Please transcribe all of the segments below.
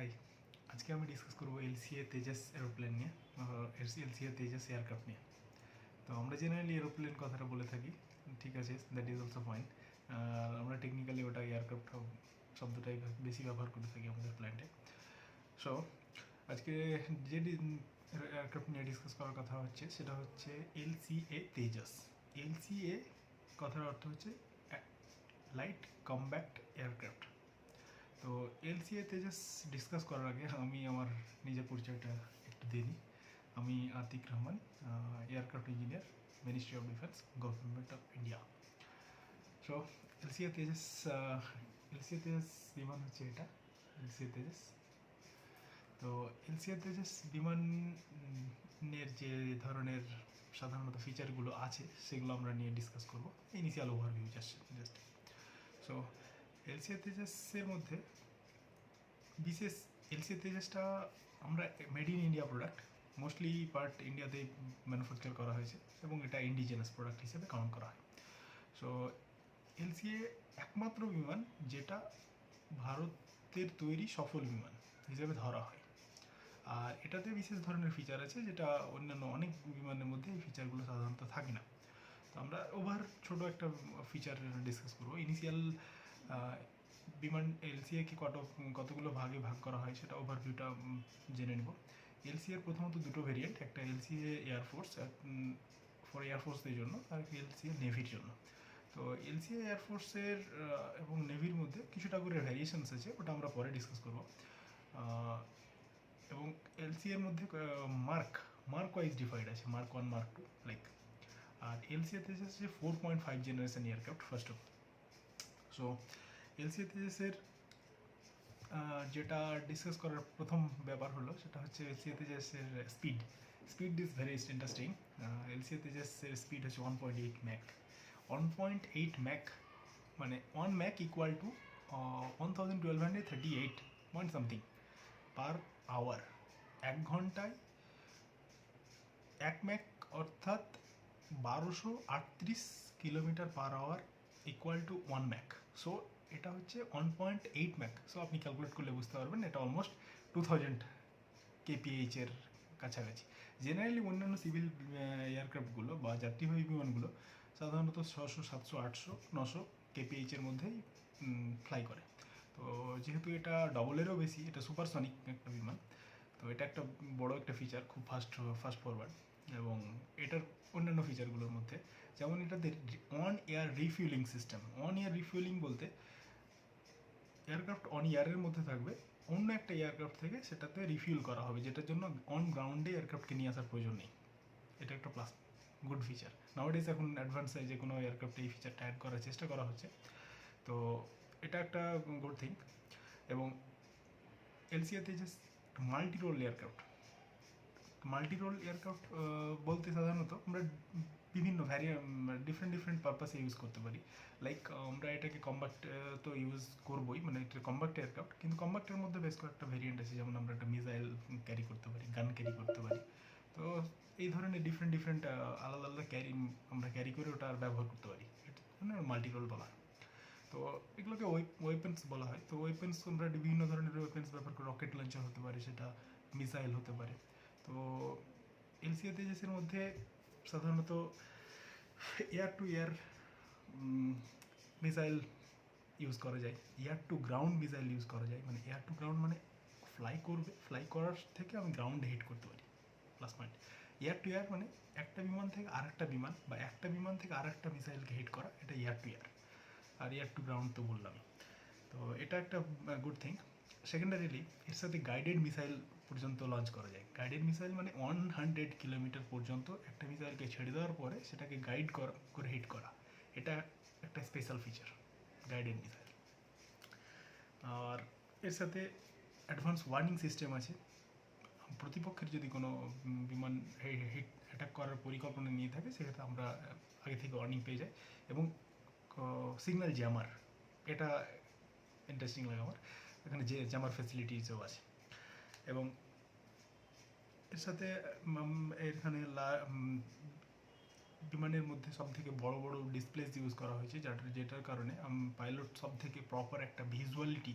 High, আজকে আমি discuss করবো এলসিএ তেজাস এরোপ্লেন নিয়ে, এলসিএ তেজাস এয়ারক্রাফট নিয়ে। তো আমরা জেনারেলি এরোপ্লেন কথাটা বলে থাকি, ঠিক আছে, দ্যাট ইজ অলসো ফাইন। আমরা টেকনিক্যালি ওটা এয়ারক্রাফট শব্দটাই বেশি ব্যবহার করে থাকি আমাদের প্ল্যান্টে। সো আজকে যে এয়ারক্রাফট নিয়ে ডিসকাস করার কথা হচ্ছে সেটা হচ্ছে এলসিএ তেজাস। এলসিএ কথার অর্থ হচ্ছে লাইট কম্ব্যাক্ট এয়ারক্রাফট। তো এলসিএ তেজাস ডিসকাস করার আগে আমি আমার নিজের পরিচয়টা একটু দিয়ে নিই। আমি Atik Rahman, aircraft engineer, ministry of defence, government of India. So LCA Tejas বিমান হচ্ছে এটা, এলসিএ তেজাস। তো এলসিএ তেজাস বিমানের যে ধরনের সাধারণত ফিচারগুলো আছে সেগুলো আমরা নিয়ে ডিসকাস করবো, initial overview just. So LCA তেজাসের মধ্যে বিশেষ এলসিএ তেজাসটা আমরা made in India product, mostly part ইন্ডিয়াতেই ম্যানুফ্যাকচার করা হয়েছে এবং এটা ইন্ডিজিনাস প্রোডাক্ট হিসেবে কাউন্ট করা হয়। সো এলসিএ একমাত্র বিমান যেটা ভারতের তৈরি সফল বিমান হিসেবে ধরা হয়। আর এটাতে বিশেষ ধরনের ফিচার আছে যেটা অন্যান্য অনেক বিমানের মধ্যে এই ফিচারগুলো সাধারণত থাকে না। তো আমরা ছোটো একটা ফিচার ডিসকাস করবো। ইনিশিয়াল বিমান এলসিএকে কতগুলো ভাগে ভাগ করা হয় সেটা ওভারভিউটা জেনে নেব। এলসিএর প্রথমত দুটো ভেরিয়েন্ট, একটা এলসিএ এয়ারফোর্স ফর এয়ারফোর্সদের জন্য, আর এলসিএ নেভির জন্য। তো এলসিএ এয়ারফোর্সের এবং নেভির মধ্যে কিছুটা করে ভ্যারিয়েশনস আছে, ওটা আমরা পরে ডিসকাস করব। এবং এলসিএর মধ্যে মার্ক ওয়াইজ ডিভাইড আছে, মার্ক 1, মার্ক 2 লাইক। আর এলসিএ তেজাস যে 4.5 generation aircraft first of. So LCA তেজাসের যেটা ডিসকাস করার প্রথম ব্যাপার হলো সেটা হচ্ছে এলসিএ তেজাসের speed is very interesting. LCA তেজাসের স্পিড হচ্ছে 1.8 ম্যাক। 1.8 ম্যাক মানে 1 Mach equal to 1238 point something per hour. 1 ঘন্টায় 1 ম্যাক অর্থাৎ 1238 kilometre per hour equal to 1 Mac. So এটা হচ্ছে 1.8 ম্যাক। সো আপনি ক্যালকুলেট করলে বুঝতে পারবেন এটা অলমোস্ট 2000 kph এর কাছাকাছি। জেনারেলি অন্যান্য সিভিল এয়ারক্রাফটগুলো বা যাত্রীবাহী বিমানগুলো সাধারণত 600, 700, 800, 900 kph এর মধ্যেই ফ্লাই করে। তো যেহেতু এটা ডবলেরও বেশি, এটা সুপারসনিক একটা বিমান, তো এটা একটা বড় একটা ফিচার, খুব ফাস্ট ফরওয়ার্ড। এবং এটার অন্যান্য ফিচারগুলোর মধ্যে যেমন এটাতে on air refuelling system. On air refuelling বলতে এয়ারক্রাফট অন এয়ারের মধ্যে থাকবে, অন্য একটা এয়ারক্রাফট থেকে সেটাতে রিফিউল করা হবে, যেটার জন্য অন গ্রাউন্ডে এয়ারক্রাফটকে নিয়ে আসার প্রয়োজন নেই। এটা একটা প্লাস গুড ফিচার। নাওয়াডেজ এখন অ্যাডভান্স যে কোনো এয়ারক্রাফটে এই ফিচারটা অ্যাড করার চেষ্টা করা হচ্ছে, তো এটা একটা গুড থিং। এবং LCA Tejas multi role aircraft বলতে সাধারণত আমরা বিভিন্ন ডিফারেন্ট পারপাসে ইউজ করতে পারি। লাইক আমরা এটাকে কম্বাক্ট তো ইউজ করবোই, মানে এটা কম্বাক্ট এয়ারক্রাফট, কিন্তু কম্বাক্টের মধ্যে বেশ কয়েকটা ভেরিয়েন্ট আছে, যেমন আমরা একটা মিসাইল ক্যারি করতে পারি, গান ক্যারি করতে পারি। তো এই ধরনের ডিফারেন্ট আলাদা আমরা ক্যারি করে ওটা ব্যবহার করতে পারি, এটা মাল্টি রোল বলা হয়। তো এগুলোকে ওয়েপেন্স বলা হয়। তো ওয়েপেন্স আমরা বিভিন্ন ধরনের ওয়েপেন্স ব্যবহার করে, রকেট লঞ্চার হতে পারে, সেটা মিসাইল হতে পারে। তো এলসিএ তেজাসের মধ্যে সাধারণত air to air missile use করা যায়, air to ground missile use করা যায়। মানে এয়ার টু গ্রাউন্ড মানে ফ্লাই করার থেকে আমি গ্রাউন্ডে হিট করতে পারি, plus point. Air to air মানে একটা বিমান থেকে আর একটা বিমান, বা একটা বিমান থেকে আর একটা মিসাইলকে হিট করা, এটা এয়ার টু এয়ার। আর এয়ার টু গ্রাউন্ড তো বললামই। তো এটা একটা গুড থিং। সেকেন্ডারিলি এর সাথে গাইডেড মিসাইল পর্যন্ত লঞ্চ করা যায়। গাইডেড মিসাইল মানে 100 কিলোমিটার পর্যন্ত একটা মিসাইলকে ছেড়ে দেওয়ার পরে সেটাকে গাইড করে হিট করা, এটা একটা স্পেশাল ফিচার, গাইডেড মিসাইল। আর এর সাথে অ্যাডভান্স ওয়ার্নিং সিস্টেম আছে। প্রতিপক্ষের যদি কোনো বিমান হিট অ্যাটাক করার পরিকল্পনা নিয়ে থাকে, সেক্ষেত্রে আমরা আগে থেকে ওয়ার্নিং পেয়ে যাই। এবং সিগন্যাল জ্যামার, এটা ইন্টারেস্টিং লাগে আমার, এখানে যে জ্যামার ফ্যাসিলিটিসও আছে। এবং এর সাথে এখানে বিমানের মধ্যে সবথেকে বড় ডিসপ্লেস ইউজ করা হয়েছে, যেটার কারণে পাইলট সবথেকে প্রপার একটা ভিজুয়ালিটি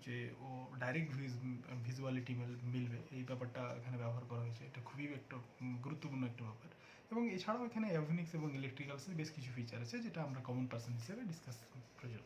যে ও ডাইরেক্ট ভিজুয়ালিটি মিলবে, এই ব্যাপারটা এখানে ব্যবহার করা হয়েছে। এটা খুবই একটা গুরুত্বপূর্ণ একটা ব্যাপার। এবং এছাড়াও এখানে অ্যাভিনিক্স এবং ইলেকট্রিক্যালসের বেশ কিছু ফিচার আছে যেটা আমরা কমন পার্সন হিসেবে ডিসকাস প্রয়োজন।